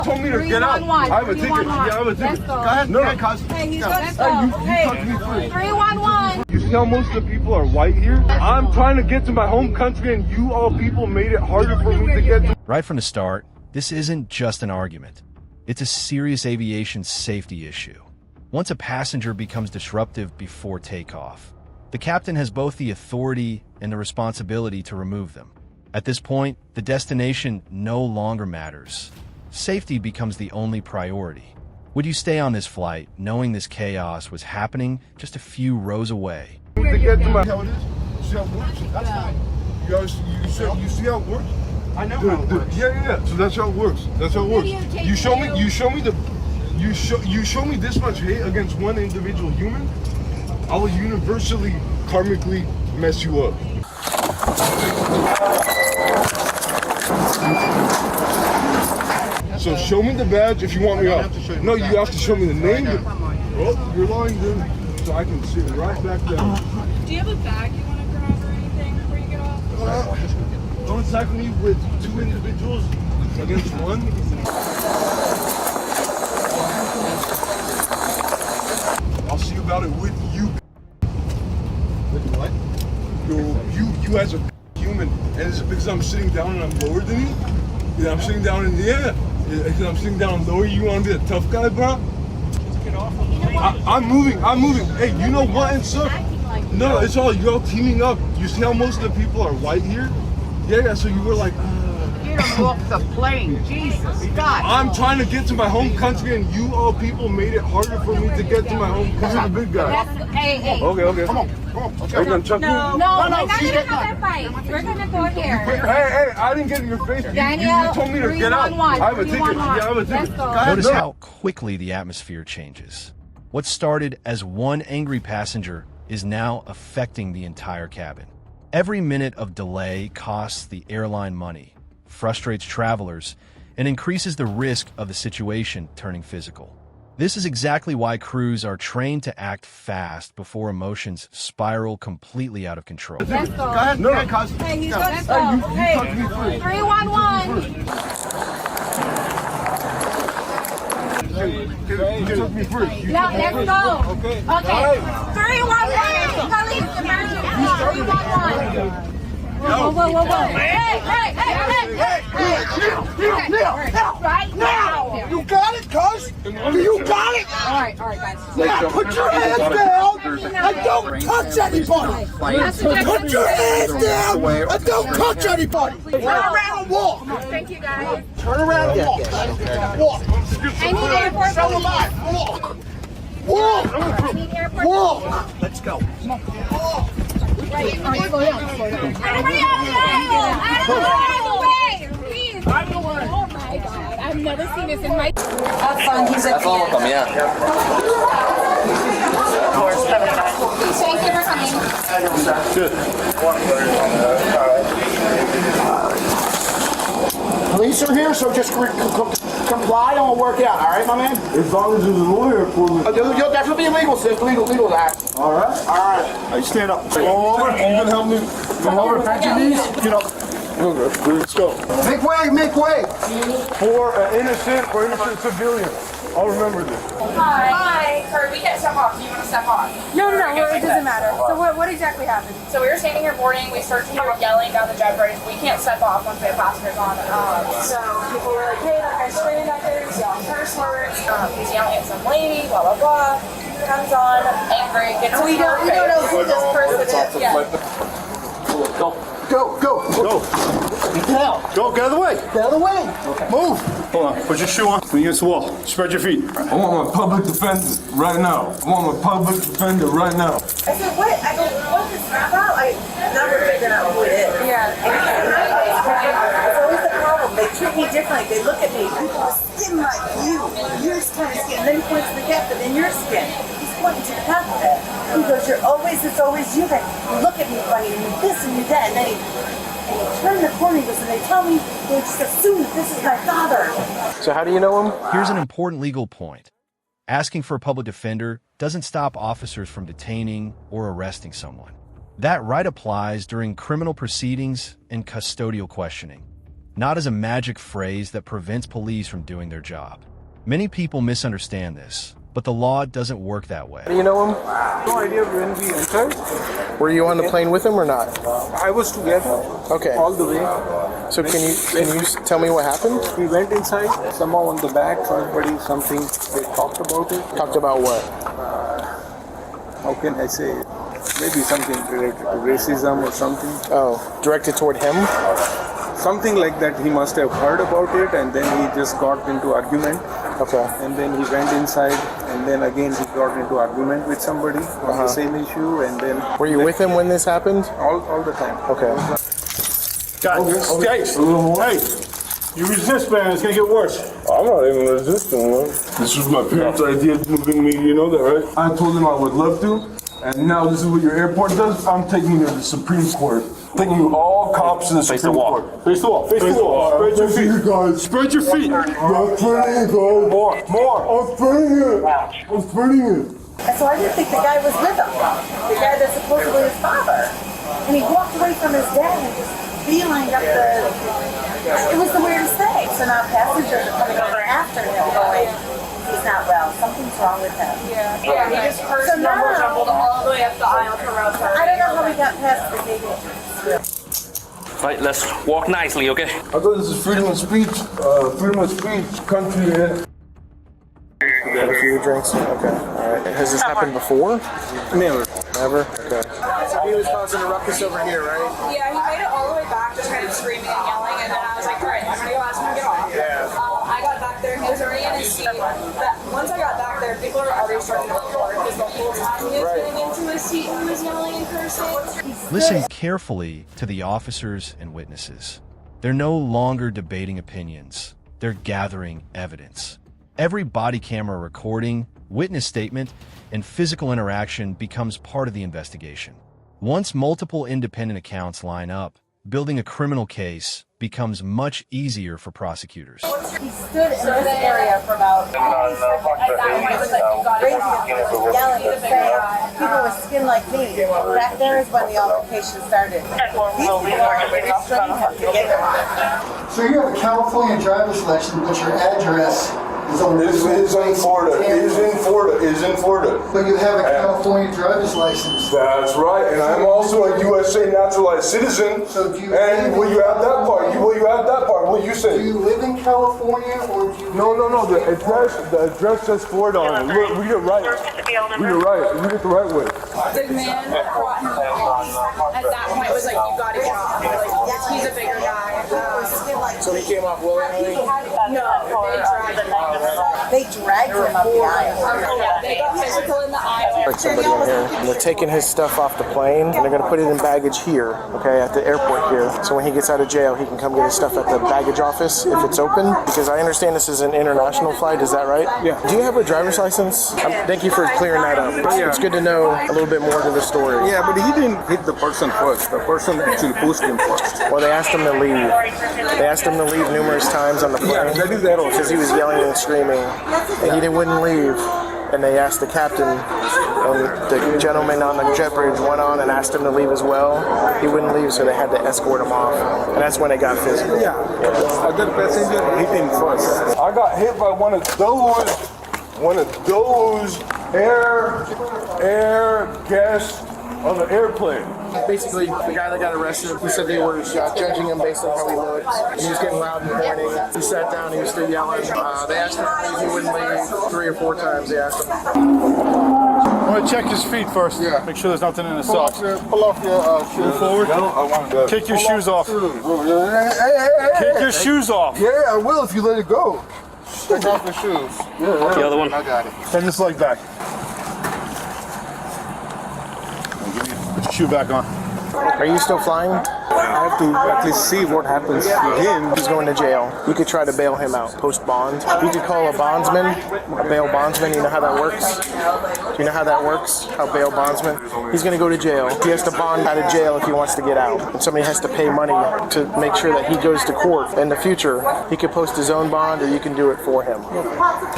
told me to get out. I have a ticket. Yeah, I have a ticket. Go ahead. No, cuz. Hey, he's let's go. You talk to me first. 311. You see how most of the people are white here? I'm trying to get to my home country, and you all people made it harder for me to get to. Right from the start, this isn't just an argument. It's a serious aviation safety issue. Once a passenger becomes disruptive before takeoff, the captain has both the authority and the responsibility to remove them. At this point, the destination no longer matters. Safety becomes the only priority. Would you stay on this flight knowing this chaos was happening just a few rows away? To get to my. How it is? You see how it works? That's fine. You see how it works? I know how it works. Yeah. So that's how it works. That's how it works. You show me this much hate against one individual human, I will universally, karmically mess you up. So show me the badge if you want me out. No, you have to show me the name. Oh, you're lying, dude. So I can sit right back there. Do you have a bag you want to grab or anything before you get off? Don't attack me with two individuals against one. I'll see about it with you. With what? You as a human, and it's because I'm sitting down and I'm lower than you. Yeah, I'm sitting down and because I'm sitting down lower. You want to be a tough guy, bro? Just get off of the lane. I'm moving. Hey, you know what and stuff? No, it's all you're all teaming up. You see how most of the people are white here? Yeah. So you were like. Get him off the plane, Jesus God! I'm trying to get to my home country, and you all people made it harder for me to get to my home country. The big guy. Hey. Okay. Come on. Okay. Are you gonna chuck me? No, we're not gonna have that fight. We're gonna go here. Hey, I didn't get in your face. Daniel, you told me to get out. I have a ticket. Yeah, I have a ticket. Let's go. Notice how quickly the atmosphere changes. What started as one angry passenger is now affecting the entire cabin. Every minute of delay costs the airline money, frustrates travelers, and increases the risk of the situation turning physical. This is exactly why crews are trained to act fast before emotions spiral completely out of control. Let's go. Go ahead. No. Cuz. Hey, he's let's go. You talk to me first. 311. You took me first. No, let's go. Okay. 311. Police emergency. 311. Whoa. Hey. Right now. You got it, cuz? You got it? All right, guys. Now put your hands down and don't touch anybody. Put your hands down and don't touch anybody. Turn around and walk. Thank you, guys. Turn around and walk. Walk. I need airport Show police. them Walk. I need airport Walk. police. Let's go. Right. All right, slow down. Everybody out of the way! Please! Oh my God, I've never seen this in my... Have fun, he's a fan. Thank you for coming. Good. Police are here, so just comply and we'll work it out. All right, my man? As long as there's a lawyer for me. You'll definitely be legal, sis. Legal act. All right. I stand up. Go over. You can help me. Come over. Bend your knees. Get up. Okay. Let's go. Make way. For innocent civilians. I'll remember this. Hi. Kurt, we can't step off. Do you want to step off? No, it doesn't matter. So what exactly happened? So we were standing here boarding. We started to hear yelling down the jet bridge. We can't step off once we have passengers on. So people were like, hey, that guy's standing back there, he's yelling curse words. He's yelling at some lady, blah, blah, blah. Comes on, angry, gets We don't know who this person is. Yeah. Go. Now. Go. Get out of the way. Get out of the way. Move. Hold on. Put your shoe on. When you against the wall. Spread your feet. I want my public defender right now. I I said, what? I go, what is this about? I never figured out who it is. Yeah. It's always the problem. They treat me differently. They look at me. I'm a skin like you. Your kind of skin. And then he points to the gap, but then your skin. He's pointing to the top of it. He goes, it's always you that look at me funny, and you this and you that. And then he turn the corner, he goes, and they tell me, they just assume that this is my father. So how do you know him? Here's an important legal point. Asking for a public defender doesn't stop officers from detaining or arresting someone. That right applies during criminal proceedings and custodial questioning. not as a magic phrase that prevents police from doing their job. Many people misunderstand this, but the law doesn't work that way. Do you know him? No idea when we entered. Were you on the plane with him or not? I was together. Okay. All the way. So can you tell me what happened? We went inside. Somehow on the back, somebody something they talked about it. Talked about what? How can I say it? Maybe something related to racism or something. Oh, directed toward him? Something like that. He must have heard about it, and then he just got into argument. Okay. And then he went inside, and then again he got into argument with somebody on the same issue, and then. Were you with him when this happened? All the time. Okay. Guys, hey, you resist, man. It's gonna get worse. I'm not even resisting, man. This was my parents' idea of moving me, you know that, right? I told them I would love to, and now this is what your airport does? I'm taking you to the Supreme Court. Taking you all cops to the Supreme Court. Face the wall. Face the wall. Spread your feet. Guys. Spread your feet. I'm spreading it, guys. More. I'm spreading it. I'm spreading it. And so I didn't think the guy was with him. The guy that's supposedly his father. And he walked away from his dad and just beelined up the... It was the weirdest thing. So now passengers are coming over after him going, he's not well. Something's wrong with him. Yeah, he just cursed and jumbled all the way up the aisle to row. I don't know how we got past the gate. Right, let's walk nicely, okay? I thought this is freedom of speech country. Had a few drinks? Okay. Alright. Has this happened before? Never. Never? Okay. So he was causing a ruckus over here, right? Yeah, he made it all the way back, just kind of screaming and yelling, and then I was like, all right, I'm gonna go ask him to get off. Yeah. I got back there, he was already in his seat. But once I got back there, people are already starting to record because the whole time he was getting into his seat and he was yelling and cursing. Listen carefully to the officers and witnesses. They're no longer debating opinions. They're gathering evidence. Every body camera recording, witness statement, and physical interaction becomes part of the investigation. Once multiple independent accounts line up, building a criminal case becomes much easier for prosecutors. He stood in this area for about yelling and saying people with skin like me. Back there is when the altercation started. These people are restraining him to get him. So you have a California driver's license, but your address is on Is in Florida. Is in Florida. But you have a California driver's license. That's right, and I'm also a USA naturalized citizen. So do you and will you add that part? Will you add that part? What you say? Do you live in California or do you? No. The address says Florida on it. Look, read it right. Read it right. Read it the right way. The man brought him off. At that point, was like, you gotta get off. Like, he's a bigger guy. So he came off willingly? They dragged him up the aisle. They got physical in the aisle. Like somebody in here. And they're taking his stuff off the plane and they're going to put it in baggage here, okay, at the airport here. So when he gets out of jail, he can come get his stuff at the baggage office if it's open. Because I understand this is an international flight, is that right? Yeah. Do you have a driver's license? Thank you for clearing that up. It's good to know a little bit more to the story. Yeah, but he didn't hit the person first. The person actually pushed him first. Well, they asked him to leave. They asked him to leave numerous times on the plane. Yeah, that is that also. Because he was yelling and screaming. And he wouldn't leave. And they asked the captain, and the gentleman on the jet bridge went on and asked him to leave as well. He wouldn't leave, so they had to escort him off. And that's when it got physical. Yeah, other passenger hit him first. I got hit by one of those air guests on the airplane. Basically, the guy that got arrested, he said they were judging him based on how he looked. And he was getting loud and pointing. He sat down, he was still yelling. They asked him to leave, he wouldn't leave. 3 or 4 times they asked him. I want to check his feet first. Yeah. Make sure there's nothing in his socks. Pull off your shoes. Forward. Kick your shoes off. Kick your shoes off. Yeah, I will if you let it go. Take off your shoes. The other one. I got it. Bend this leg back. Put your shoe back on. Are you still flying? I have to at least see what happens to him. He's going to jail. You could try to bail him out, post bond. You could call a bondsman, a bail bondsman. You know how that works? Do you know how that works? How bail bondsman? He's going to go to jail. He has to bond out of jail if he wants to get out. And somebody has to pay money to make sure that he goes to court. In the future, he could post his own bond or you can do it for him.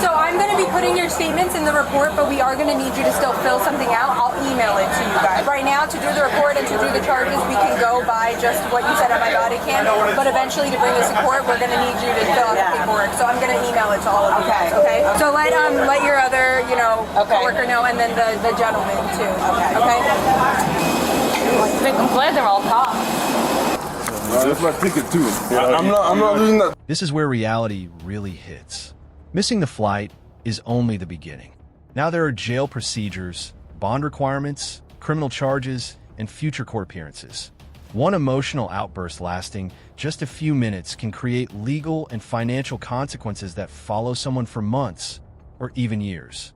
So I'm going to be putting your statements in the report, but we are going to need you to still fill something out. I'll email it to you guys. Right now, to do the report and to do the charges, we can go by just what you said at my body cam, but eventually to bring this to court, we're going to need you to fill out the paperwork. So I'm going to email it to all of you guys, okay? So let your other, coworker know, and then the gentleman too. Okay? I'm glad they're all cops. That's my ticket too. I'm not losing that. This is where reality really hits. Missing the flight is only the beginning. Now there are jail procedures, bond requirements, criminal charges, and future court appearances. One emotional outburst lasting just a few minutes can create legal and financial consequences that follow someone for months or even years.